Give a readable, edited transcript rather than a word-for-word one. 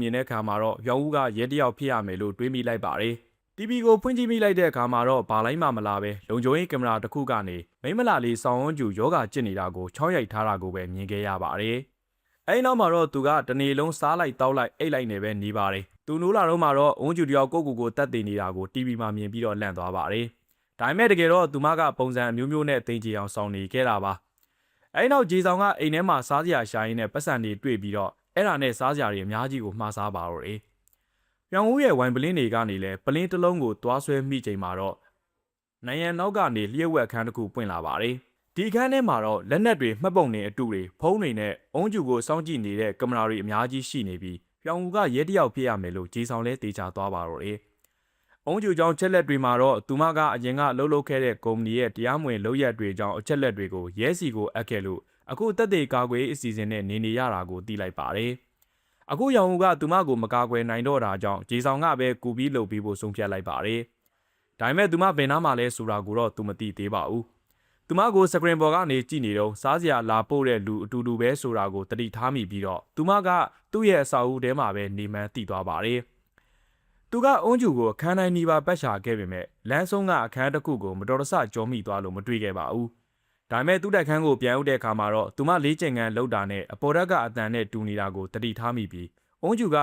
မြင်တဲ့အခါမှာတော့ရောင်ဦးကရဲတယောက်ဖြစ်ရမယ်လို့တွေးမိလိုက်ပါတယ်။ TV ကိုဖွင့်ကြည့်မိလိုက်တဲ့အခါမှာတော့ဘာလိုက်မှမလာပဲလုံခြုံရေးကင်မရာတစ်ခုကနေမိမလာလေးဆောင်းဝန်းကျူယောဂကျစ်နေတာကိုချောင်းရိုက်ထားတာကိုပဲမြင်ခဲ့ရပါတယ်။အဲဒီနောက်မှာတော့သူကတနေ့လုံးစားလိုက်တောက်လိုက်အိတ်လိုက်နေပဲနေပါတယ်။သူနိုးလာတော့မှတော့ဝန်းကျူတယောက်ကိုတက်တည်နေတာကို TV မှာမြင်ပြီးတော့လန့်သွားပါတယ်။ဒါပေမဲ့တကယ်တော့သူမကပုံစံအမျိုးမျိုးနဲ့တင်ကြအောင်ဆောင်နေခဲ့တာပါ။အဲဒီနောက်ဂျေဆောင်ကအိမ်ထဲမှာစားစရာရှာရင်းနဲ့ပတ်စံတွေတွေ့ပြီးတော့အဲ့ဒါနဲ့စားစရာတွေအများကြီးကိုမှားစားပါတော့တယ်။ပြောင်ဦးရဲ့ဝိုင်ပလင်းတွေကနေလဲပလင်းတစ်လုံးကိုတွားဆွဲမိချိန်မှာတော့နိုင်ရန်နောက်ကနေလျှက်ဝက်အခန်းတစ်ခုပွင့်လာပါတယ်။ဒီအခန်းထဲမှာတော့လက်နက်တွေမှတ်ပုံတွေအတူတွေဖုံးတွေနဲ့အုံးကျူကိုစောင့်ကြည့်နေတဲ့ကင်မရာတွေအများကြီးရှိနေပြီးပြောင်ဦးကရဲတယောက်ဖြစ်ရမယ်လို့ဂျေဆောင်လဲတေချာသွားပါတော့တယ်။အုံးကျူကြောင့်ချက်လက်တွေမှာတော့သူမကအရင်ကလှုပ်ခဲ့တဲ့ကုမ္ပဏီရဲ့တရားမဝင်လုပ်ရက်တွေကြောင့်အချက်လက်တွေကိုရဲစီကိုအပ်ခဲ့လို့အခုတက်တဲ့ကာကွယ်အစီအစဉ်နဲ့နေရတာကိုသိလိုက်ပါတယ်။အခုရောင်ဦးကသူမကိုမကာကွယ်နိုင်တော့တာကြောင့်ဂျေဆောင်ကပဲကူပြီးလုပ်ပြီးဖို့ဆုံးဖြတ်လိုက်ပါတယ်။ဒါပေမဲ့သူမဘယ်နားမှာလဲဆိုတာကိုတော့သူမသိသေးပါဘူး။သူမကိုစကရင်ပေါ်ကနေကြည့်နေတော့စားစရာလာပို့တဲ့လူအတူတူပဲဆိုတာကိုသတိထားမိပြီးတော့သူမကသူ့ရဲ့အစာအုပ်ထဲမှာပဲနေမှန်းသိသွားပါတယ်။သူကအုံးကျူကိုအခန်းတိုင်းနီးပါးပတ်ရှာခဲ့ပေမဲ့လမ်းဆုံးကအခန်းတစ်ခုကိုမတော်တဆကြောမိသွားလို့မတွေ့ခဲ့ပါဘူး။ဒါပေမဲ့သူ့တိုက်ခန်းကိုပြန်ဥတဲ့အခါမှာတော့သူမလေးကျင်ကန်လှုပ်တာနဲ့အပေါ်ဓာတ်ကအတန်နဲ့တူနေတာကိုသတိထားမိပြီးအုံးကျူက